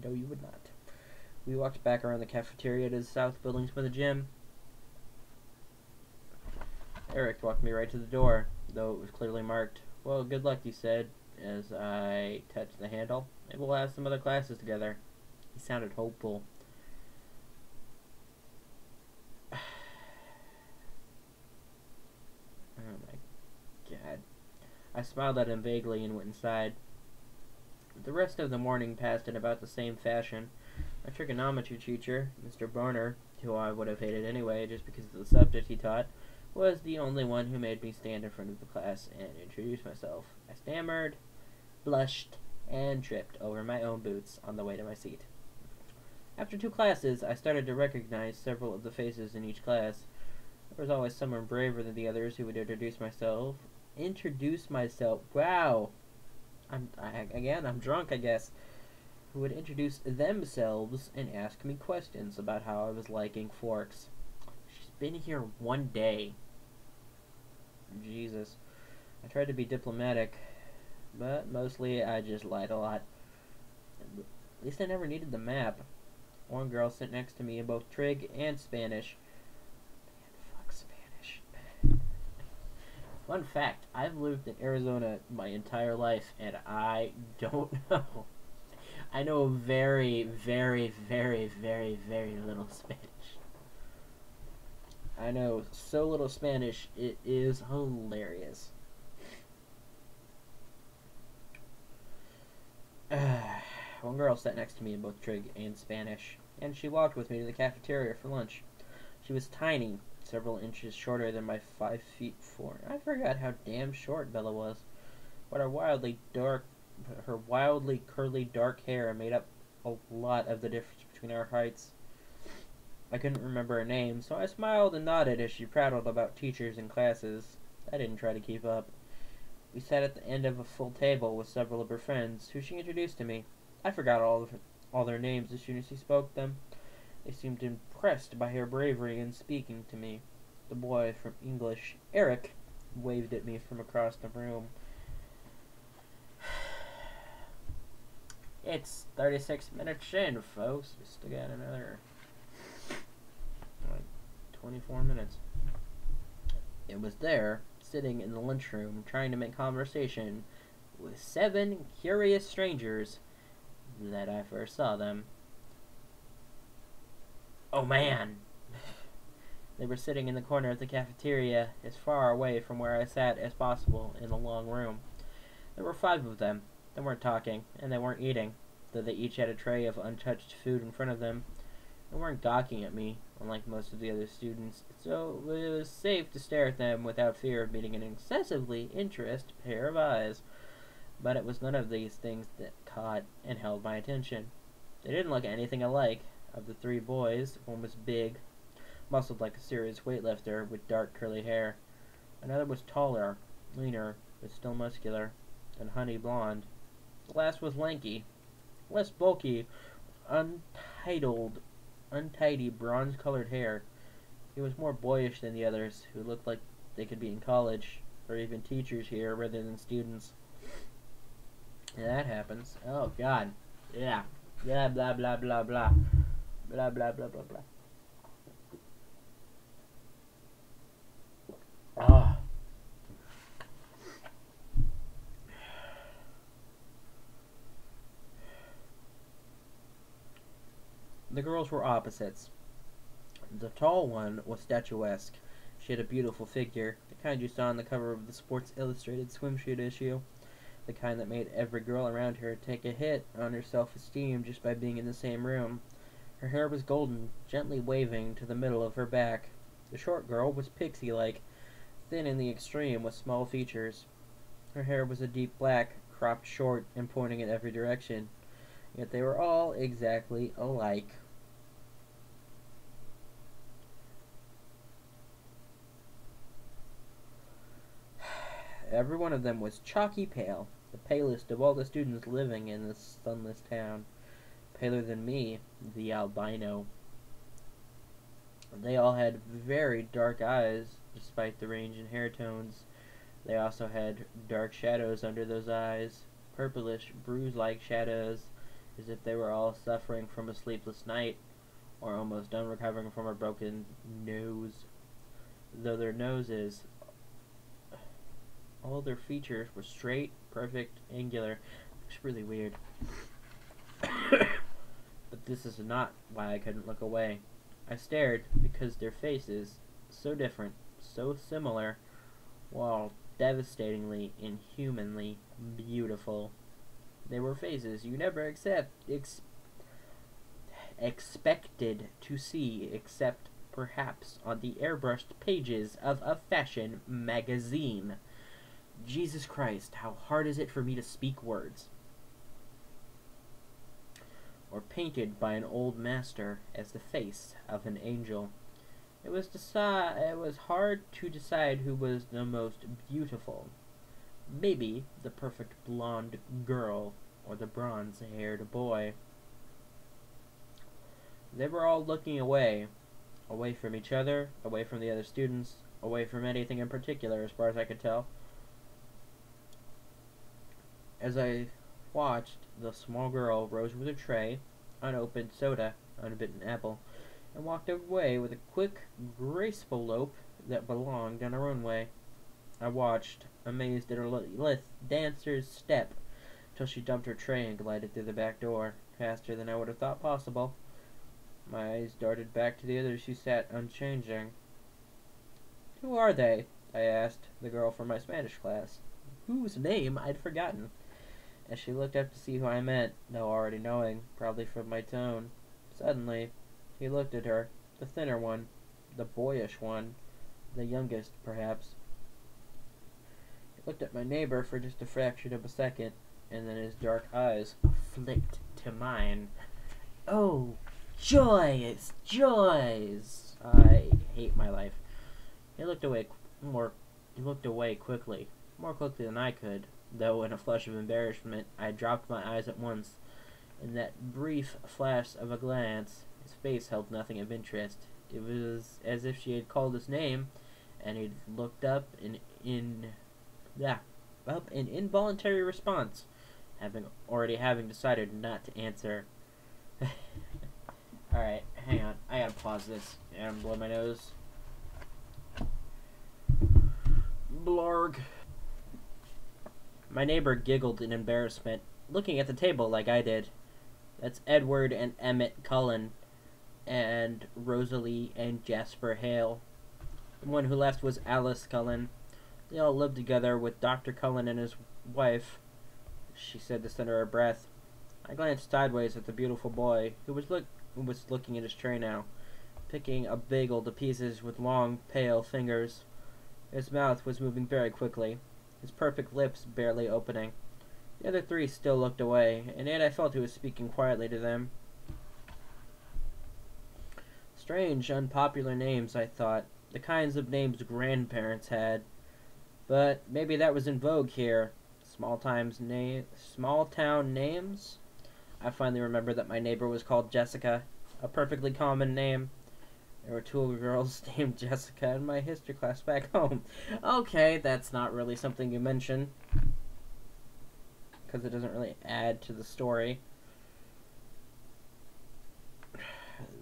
No, you would not. We walked back around the cafeteria to the south buildings by the gym. Eric walked me right to the door, though it was clearly marked. Well, good luck, he said, as I touched the handle. Maybe we'll have some other classes together. He sounded hopeful. Oh my god. I smiled at him vaguely and went inside. The rest of the morning passed in about the same fashion. My trigonometry teacher, Mr. Barner, who I would have hated anyway just because of the subject he taught, was the only one who made me stand in front of the class and introduce myself. I stammered, blushed, and tripped over my own boots on the way to my seat. After 2 classes, I started to recognize several of the faces in each class. There was always someone braver than the others who would introduce myself. Wow! I'm drunk, I guess. Who would introduce themselves and ask me questions about how I was liking forks. She's been here 1 day. Jesus. I tried to be diplomatic, but mostly I just lied a lot. At least I never needed the map. One girl sat next to me in both Trig and Spanish. Man, fuck Spanish. Fun fact, I've lived in Arizona my entire life, and I don't know. I know very, very, very, very, very little Spanish. I know so little Spanish, it is hilarious. One girl sat next to me in both Trig and Spanish, and she walked with me to the cafeteria for lunch. She was tiny, several inches shorter than my 5'4". I forgot how damn short Bella was, but her wildly curly dark hair made up a lot of the difference between our heights. I couldn't remember her name, so I smiled and nodded as she prattled about teachers and classes. I didn't try to keep up. We sat at the end of a full table with several of her friends, who she introduced to me. I forgot all their names as soon as she spoke them. They seemed impressed by her bravery in speaking to me. The boy from English, Eric, waved at me from across the room. It's 36 minutes in, folks. We still got another, like, 24 minutes. It was there, sitting in the lunchroom, trying to make conversation with 7 curious strangers that I first saw them. Oh man! They were sitting in the corner of the cafeteria, as far away from where I sat as possible in the long room. There were 5 of them. They weren't talking, and they weren't eating, though they each had a tray of untouched food in front of them. They weren't gawking at me, unlike most of the other students, so it was safe to stare at them without fear of meeting an excessively interested pair of eyes. But it was none of these things that caught and held my attention. They didn't look anything alike. Of the 3 boys, one was big, muscled like a serious weightlifter, with dark curly hair. Another was taller, leaner, but still muscular, and honey blonde. The last was lanky, less bulky, untidy bronze-colored hair. He was more boyish than the others, who looked like they could be in college, or even teachers here rather than students. Yeah, that happens. Oh, God. Yeah. Blah, blah, blah, blah, blah. Blah, blah, blah, blah, blah. Ah. The girls were opposites. The tall one was statuesque. She had a beautiful figure, the kind you saw on the cover of the Sports Illustrated swimsuit issue, the kind that made every girl around her take a hit on her self-esteem just by being in the same room. Her hair was golden, gently waving to the middle of her back. The short girl was pixie-like, thin in the extreme with small features. Her hair was a deep black, cropped short and pointing in every direction. Yet they were all exactly alike. Every one of them was chalky pale, the palest of all the students living in this sunless town. Paler than me, the albino. They all had very dark eyes, despite the range in hair tones. They also had dark shadows under those eyes, purplish, bruise-like shadows, as if they were all suffering from a sleepless night, or almost done recovering from a broken nose. Though their noses, all their features were straight, perfect, angular. It's really weird. But this is not why I couldn't look away. I stared because their faces, so different, so similar, were all devastatingly, inhumanly beautiful. They were faces you never expected to see, except perhaps on the airbrushed pages of a fashion magazine. Jesus Christ, how hard is it for me to speak words? Or painted by an old master as the face of an angel. It was hard to decide who was the most beautiful. Maybe the perfect blonde girl or the bronze-haired boy. They were all looking away from each other, away from the other students, away from anything in particular as far as I could tell. As I watched, the small girl rose with a tray, unopened soda, unbitten apple, and walked away with a quick, graceful lope that belonged on her own way. I watched, amazed at her lithe dancer's step, till she dumped her tray and glided through the back door, faster than I would have thought possible. My eyes darted back to the others who sat unchanging. "Who are they?" I asked the girl from my Spanish class, whose name I'd forgotten. As she looked up to see who I meant, though already knowing, probably from my tone. Suddenly, he looked at her, the thinner one, the boyish one, the youngest, perhaps. He looked at my neighbor for just a fraction of a second, and then his dark eyes flicked to mine. Oh, joys, joys! I hate my life. He looked away quickly, more quickly than I could, though in a flush of embarrassment I dropped my eyes at once. In that brief flash of a glance, his face held nothing of interest. It was as if she had called his name, and he'd looked up in involuntary response, having decided not to answer. Alright, hang on. I gotta pause this and blow my nose. Blarg. My neighbor giggled in embarrassment, looking at the table like I did. That's Edward and Emmett Cullen, and Rosalie and Jasper Hale. The one who left was Alice Cullen. They all lived together with Dr. Cullen and his wife. She said this under her breath. I glanced sideways at the beautiful boy, who was looking at his tray now, picking a bagel to pieces with long, pale fingers. His mouth was moving very quickly, his perfect lips barely opening. The other three still looked away, and yet I felt he was speaking quietly to them. Strange, unpopular names, I thought, the kinds of names grandparents had. But maybe that was in vogue here. Small town names? I finally remembered that my neighbor was called Jessica, a perfectly common name. There were two girls named Jessica in my history class back home. Okay, that's not really something you mention, because it doesn't really add to the story.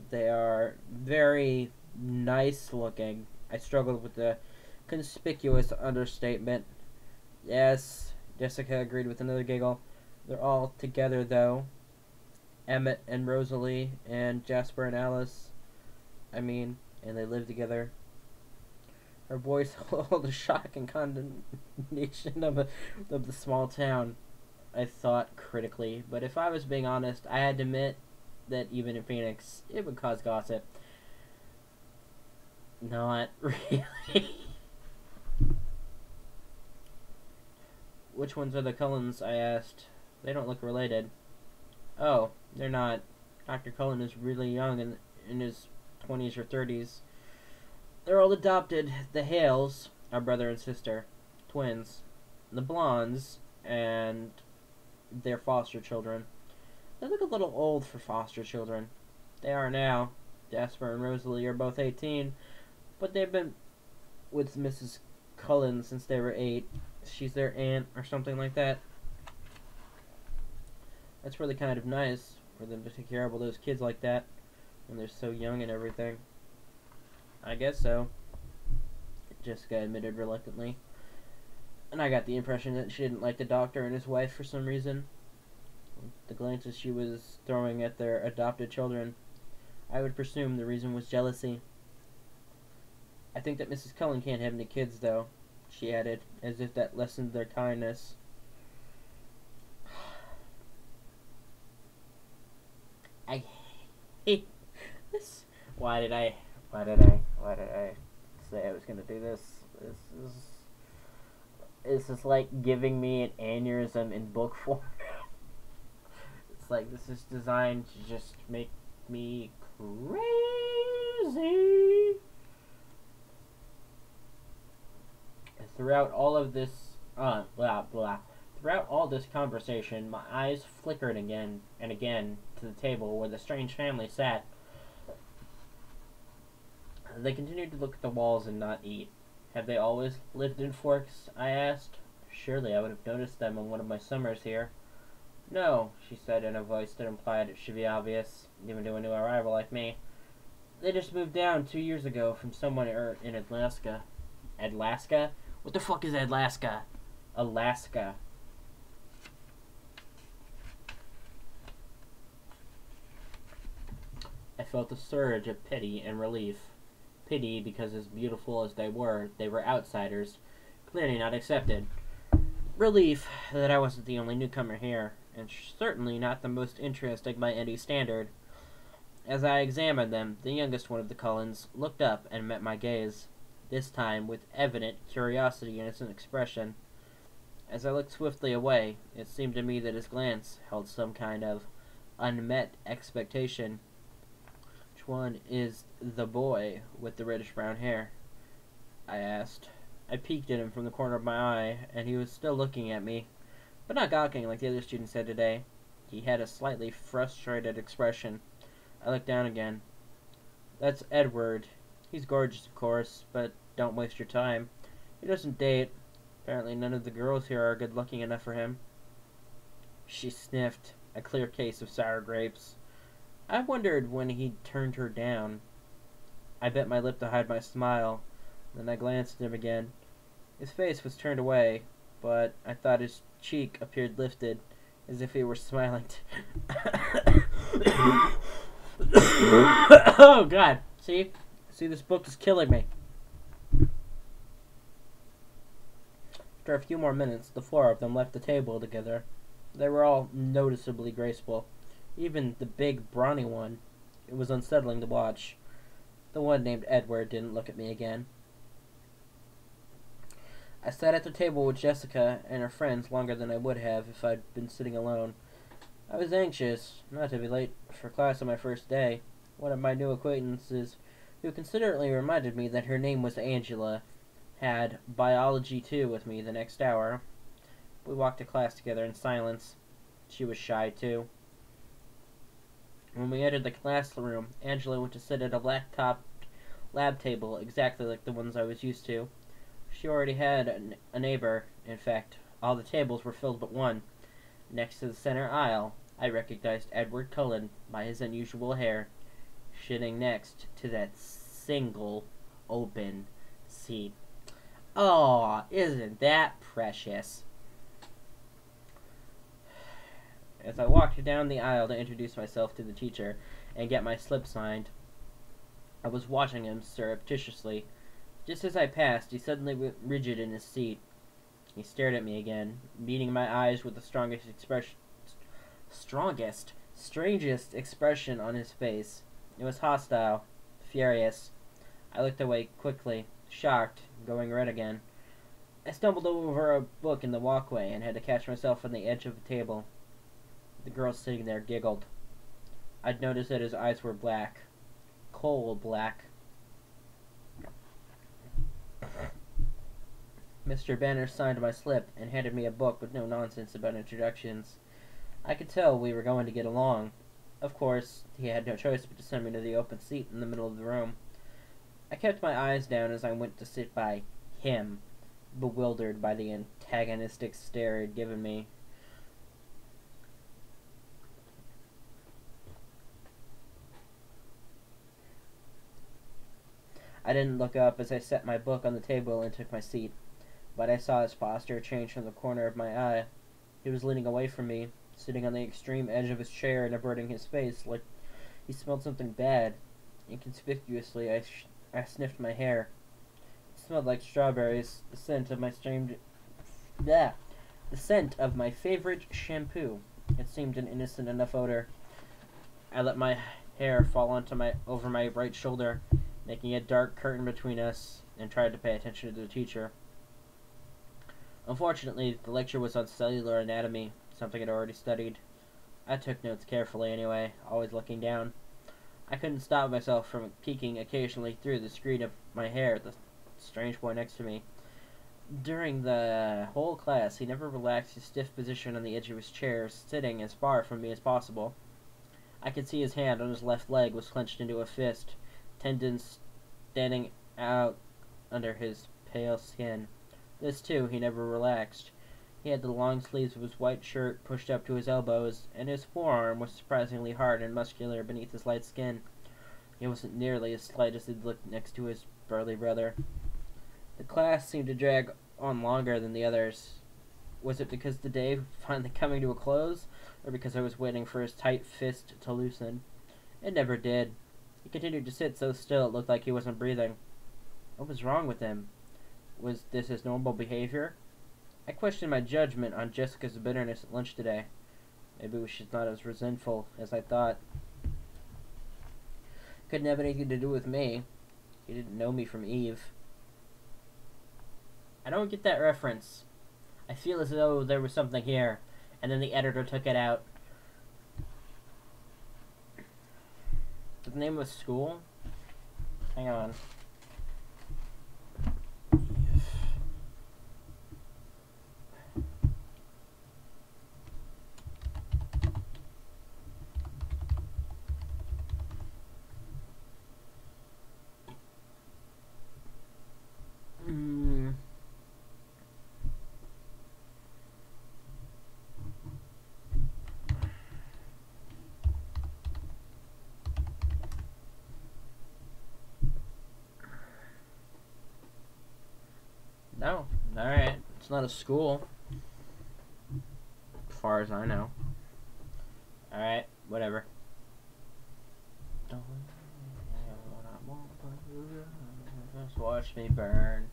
They are very nice looking. I struggled with the conspicuous understatement. Yes, Jessica agreed with another giggle. They're all together, though. Emmett and Rosalie and Jasper and Alice. And they live together. Her voice held a shock and condemnation of the small town, I thought critically. But if I was being honest, I had to admit that even in Phoenix, it would cause gossip. Not really. Which ones are the Cullens? I asked. They don't look related. Oh, they're not. Dr. Cullen is really young and in his 20s or 30s. They're all adopted. The Hales are brother and sister, twins. The Blondes and their foster children. They look a little old for foster children. They are now. Jasper and Rosalie are both 18, but they've been with Mrs. Cullen since they were 8. She's their aunt or something like that. That's really kind of nice for them to take care of all those kids like that when they're so young and everything. I guess so, Jessica admitted reluctantly. And I got the impression that she didn't like the doctor and his wife for some reason. The glances she was throwing at their adopted children, I would presume the reason was jealousy. I think that Mrs. Cullen can't have any kids, though, she added, as if that lessened their kindness. I hate this. Why did I say I was gonna do this? This is like giving me an aneurysm in book form. It's like this is designed to just make me crazy. Throughout all of this, Throughout all this conversation, my eyes flickered again and again to the table where the strange family sat. They continued to look at the walls and not eat. Have they always lived in Forks? I asked. Surely I would have noticed them on one of my summers here. No, she said in a voice that implied it should be obvious, even to a new arrival like me. They just moved down 2 years ago from somewhere in Alaska. Alaska? What the fuck is Alaska? Alaska. I felt a surge of pity and relief. Pity because as beautiful as they were outsiders, clearly not accepted. Relief that I wasn't the only newcomer here, and certainly not the most interesting by any standard. As I examined them, the youngest one of the Cullens looked up and met my gaze, this time with evident curiosity in its expression. As I looked swiftly away, it seemed to me that his glance held some kind of unmet expectation. Which one is the boy with the reddish-brown hair? I asked. I peeked at him from the corner of my eye, and he was still looking at me, but not gawking like the other students had today. He had a slightly frustrated expression. I looked down again. That's Edward. He's gorgeous, of course, but don't waste your time. He doesn't date. Apparently none of the girls here are good-looking enough for him. She sniffed, a clear case of sour grapes. I wondered when he'd turned her down. I bit my lip to hide my smile. Then I glanced at him again. His face was turned away, but I thought his cheek appeared lifted, as if he were smiling. Oh, God. See, this book is killing me. After a few more minutes, the four of them left the table together. They were all noticeably graceful. Even the big, brawny one. It was unsettling to watch. The one named Edward didn't look at me again. I sat at the table with Jessica and her friends longer than I would have if I'd been sitting alone. I was anxious not to be late for class on my first day. One of my new acquaintances, who considerately reminded me that her name was Angela, had biology 2 with me the next hour. We walked to class together in silence. She was shy, too. When we entered the classroom, Angela went to sit at a black-topped lab table exactly like the ones I was used to. She already had a neighbor. In fact, all the tables were filled but one. Next to the center aisle, I recognized Edward Cullen by his unusual hair, sitting next to that single open seat. Oh, isn't that precious? As I walked down the aisle to introduce myself to the teacher and get my slip signed, I was watching him surreptitiously. Just as I passed, he suddenly went rigid in his seat. He stared at me again, meeting my eyes with the strangest expression on his face. It was hostile, furious. I looked away quickly, shocked, going red again. I stumbled over a book in the walkway and had to catch myself on the edge of the table. The girl sitting there giggled. I'd noticed that his eyes were black. Coal black. Mr. Banner signed my slip and handed me a book with no nonsense about introductions. I could tell we were going to get along. Of course, he had no choice but to send me to the open seat in the middle of the room. I kept my eyes down as I went to sit by him, bewildered by the antagonistic stare he'd given me. I didn't look up as I set my book on the table and took my seat, but I saw his posture change from the corner of my eye. He was leaning away from me, sitting on the extreme edge of his chair and averting his face like he smelled something bad. Inconspicuously, I sniffed my hair. It smelled like strawberries, the scent of my favorite shampoo. It seemed an innocent enough odor. I let my hair fall over my right shoulder, making a dark curtain between us, and tried to pay attention to the teacher. Unfortunately, the lecture was on cellular anatomy, something I'd already studied. I took notes carefully anyway, always looking down. I couldn't stop myself from peeking occasionally through the screen of my hair at the strange boy next to me. During the whole class, he never relaxed his stiff position on the edge of his chair, sitting as far from me as possible. I could see his hand on his left leg was clenched into a fist, tendons standing out under his pale skin. This, too, he never relaxed. He had the long sleeves of his white shirt pushed up to his elbows, and his forearm was surprisingly hard and muscular beneath his light skin. He wasn't nearly as slight as he'd looked next to his burly brother. The class seemed to drag on longer than the others. Was it because the day was finally coming to a close, or because I was waiting for his tight fist to loosen? It never did. He continued to sit so still it looked like he wasn't breathing. What was wrong with him? Was this his normal behavior? I questioned my judgment on Jessica's bitterness at lunch today. Maybe she's not as resentful as I thought. Couldn't have anything to do with me. He didn't know me from Eve. I don't get that reference. I feel as though there was something here, and then the editor took it out. The name of school? Hang on. It's not a school. As far as I know. Alright, whatever. Just watch me burn.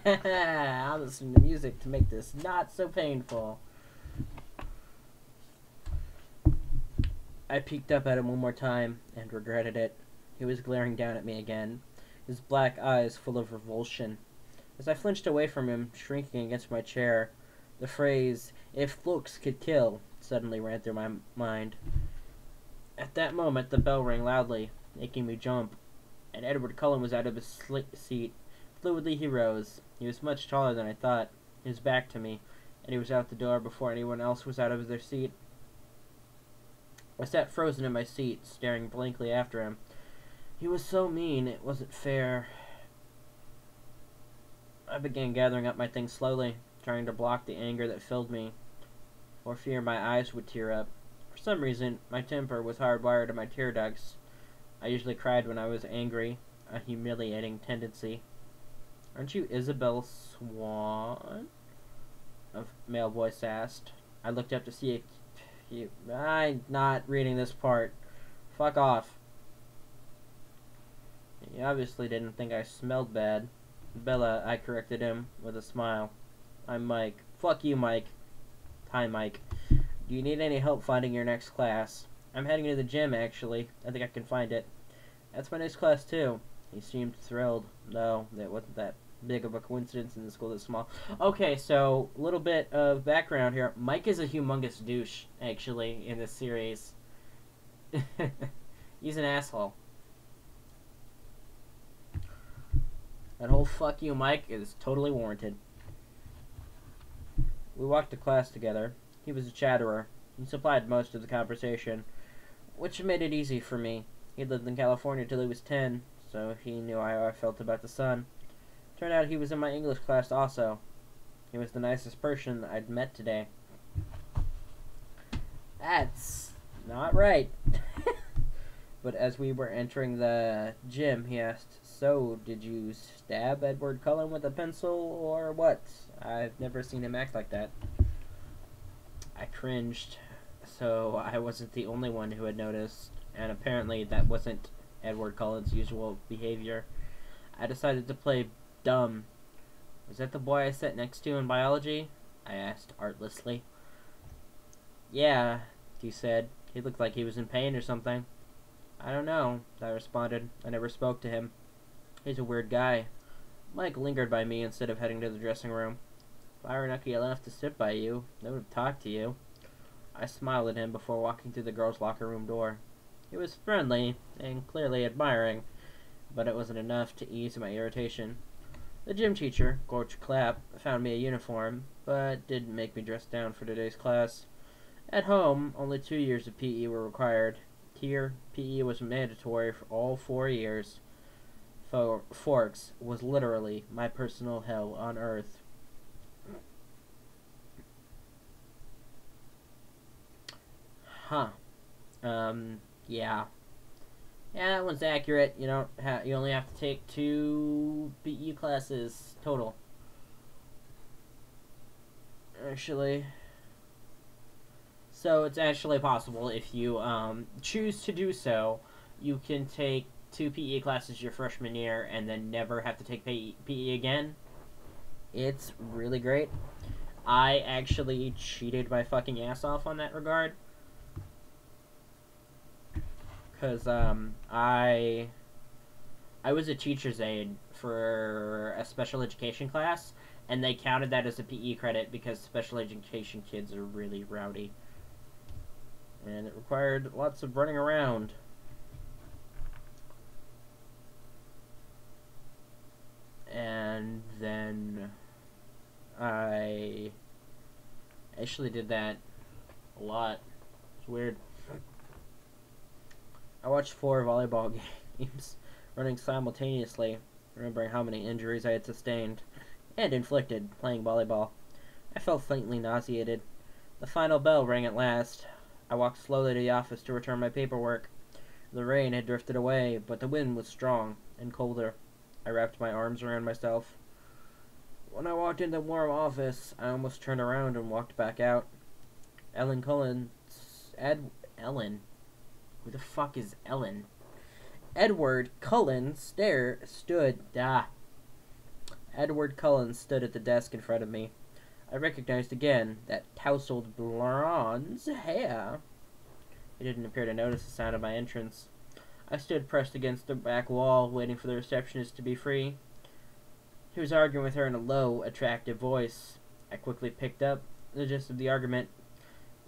I'll listen to music to make this not so painful. I peeked up at him one more time and regretted it. He was glaring down at me again, his black eyes full of revulsion. As I flinched away from him, shrinking against my chair, the phrase, "if looks could kill," suddenly ran through my mind. At that moment, the bell rang loudly, making me jump, and Edward Cullen was out of his seat. Fluidly he rose. He was much taller than I thought, his back to me, and he was out the door before anyone else was out of their seat. I sat frozen in my seat, staring blankly after him. He was so mean, it wasn't fair. I began gathering up my things slowly, trying to block the anger that filled me, for fear my eyes would tear up. For some reason, my temper was hardwired to my tear ducts. I usually cried when I was angry, a humiliating tendency. "Aren't you Isabel Swan?" a male voice asked. I looked up to see I'm not reading this part. Fuck off. He obviously didn't think I smelled bad. "Bella," I corrected him with a smile. "I'm Mike." "Fuck you, Mike." "Hi, Mike. Do you need any help finding your next class?" "I'm heading to the gym, actually. I think I can find it." "That's my next class, too." He seemed thrilled. No, that wasn't that big of a coincidence in the school this small. Okay, so a little bit of background here. Mike is a humongous douche, actually, in this series. He's an asshole. That whole "fuck you, Mike" is totally warranted. We walked to class together. He was a chatterer. He supplied most of the conversation, which made it easy for me. He'd lived in California till he was 10, so he knew how I felt about the sun. Turned out he was in my English class also. He was the nicest person I'd met today. That's not right. But as we were entering the gym, he asked, "So, did you stab Edward Cullen with a pencil, or what?" I've never seen him act like that. I cringed, so I wasn't the only one who had noticed, and apparently that wasn't Edward Cullen's usual behavior. I decided to play dumb. "Was that the boy I sat next to in biology?" I asked artlessly. "Yeah," he said. "He looked like he was in pain or something." "I don't know," I responded. I never spoke to him. He's a weird guy. Mike lingered by me instead of heading to the dressing room. "If I were lucky enough to sit by you, I would have talked to you." I smiled at him before walking through the girls' locker room door. He was friendly and clearly admiring, but it wasn't enough to ease my irritation. The gym teacher, Gorge Clapp, found me a uniform, but didn't make me dress down for today's class. At home, only 2 years of PE were required. Here, PE was mandatory for all 4 years. Forks was literally my personal hell on earth. Huh. Yeah. Yeah, that one's accurate. You only have to take 2 PE classes total. Actually. So it's actually possible if you choose to do so. You can take 2 PE classes your freshman year and then never have to take PE again. It's really great. I actually cheated my fucking ass off on that regard. Because I was a teacher's aide for a special education class, and they counted that as a PE credit because special education kids are really rowdy. And it required lots of running around. And then I actually did that a lot. It's weird. I watched 4 volleyball games running simultaneously, remembering how many injuries I had sustained and inflicted playing volleyball. I felt faintly nauseated. The final bell rang at last. I walked slowly to the office to return my paperwork. The rain had drifted away, but the wind was strong and colder. I wrapped my arms around myself. When I walked into the warm office, I almost turned around and walked back out. Ellen. Who the fuck is Ellen? Edward Cullen Edward Cullen stood at the desk in front of me. I recognized again that tousled blonde hair. He didn't appear to notice the sound of my entrance. I stood pressed against the back wall, waiting for the receptionist to be free. He was arguing with her in a low, attractive voice. I quickly picked up the gist of the argument.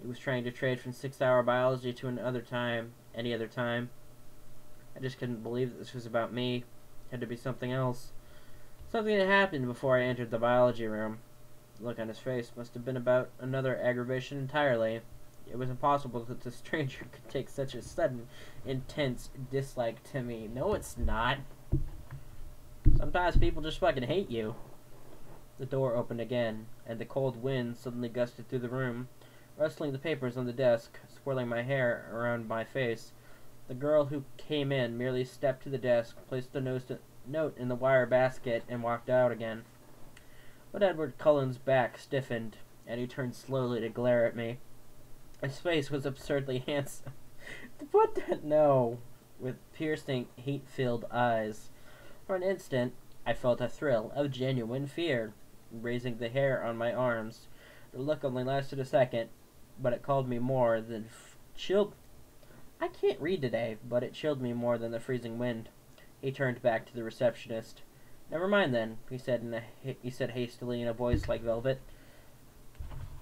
He was trying to trade from 6-hour biology to any other time. I just couldn't believe that this was about me. It had to be something else. Something that happened before I entered the biology room. The look on his face must have been about another aggravation entirely. It was impossible that the stranger could take such a sudden, intense dislike to me. No, it's not. Sometimes people just fucking hate you. The door opened again, and the cold wind suddenly gusted through the room, rustling the papers on the desk, swirling my hair around my face. The girl who came in merely stepped to the desk, placed the note in the wire basket, and walked out again. But Edward Cullen's back stiffened, and he turned slowly to glare at me. His face was absurdly handsome. What the? No. With piercing, hate-filled eyes. For an instant, I felt a thrill of genuine fear, raising the hair on my arms. The look only lasted a second, but it called me more than chilled. I can't read today, but it chilled me more than the freezing wind. He turned back to the receptionist. "Never mind, then," he said hastily in a voice like velvet.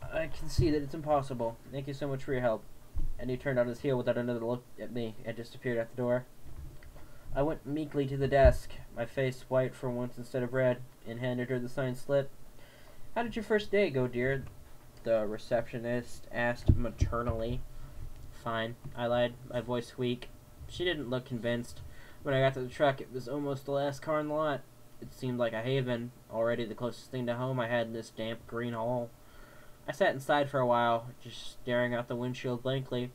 "I can see that it's impossible. Thank you so much for your help." And he turned on his heel without another look at me and disappeared at the door. I went meekly to the desk, my face white for once instead of red, and handed her the signed slip. "How did your first day go, dear?" the receptionist asked maternally. "Fine," I lied, my voice weak. She didn't look convinced. When I got to the truck, it was almost the last car in the lot. It seemed like a haven, already the closest thing to home I had in this damp green hole. I sat inside for a while, just staring out the windshield blankly.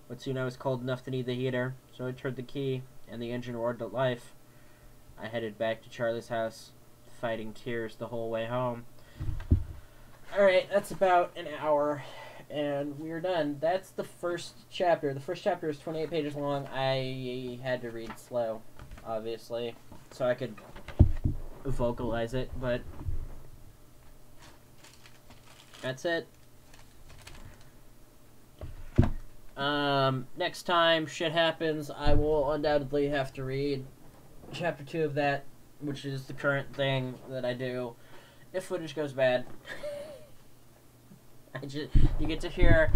But soon I was cold enough to need the heater, so I turned the key, and the engine roared to life. I headed back to Charlie's house, fighting tears the whole way home. Alright, that's about an hour, and we're done. That's the first chapter. The first chapter is 28 pages long. I had to read slow, obviously, so I could vocalize it, but that's it. Next time shit happens, I will undoubtedly have to read chapter 2 of that, which is the current thing that I do if footage goes bad. You get to hear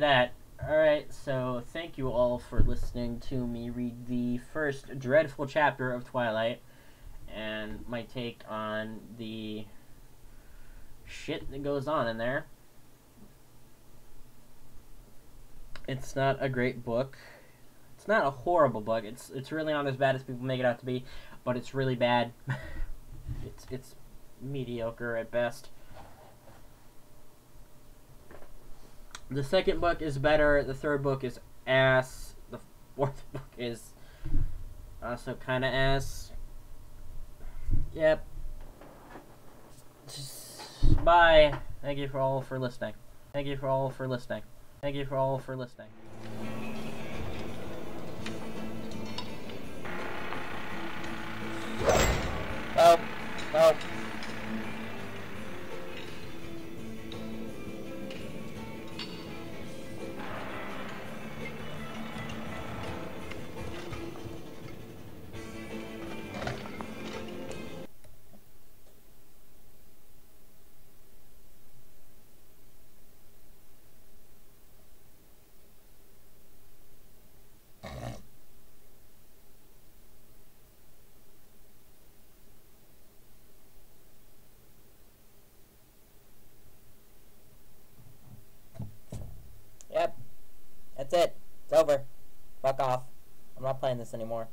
that. Alright, so thank you all for listening to me read the first dreadful chapter of Twilight and my take on the shit that goes on in there. It's not a great book. It's not a horrible book. It's really not as bad as people make it out to be, but it's really bad. It's mediocre at best. The second book is better. The third book is ass. The fourth book is also kind of ass. Yep. Just bye. Thank you all for listening. Thank you all for listening. Thank you all for listening. Oh. Yep. That's it. It's over. Fuck off. I'm not playing this anymore.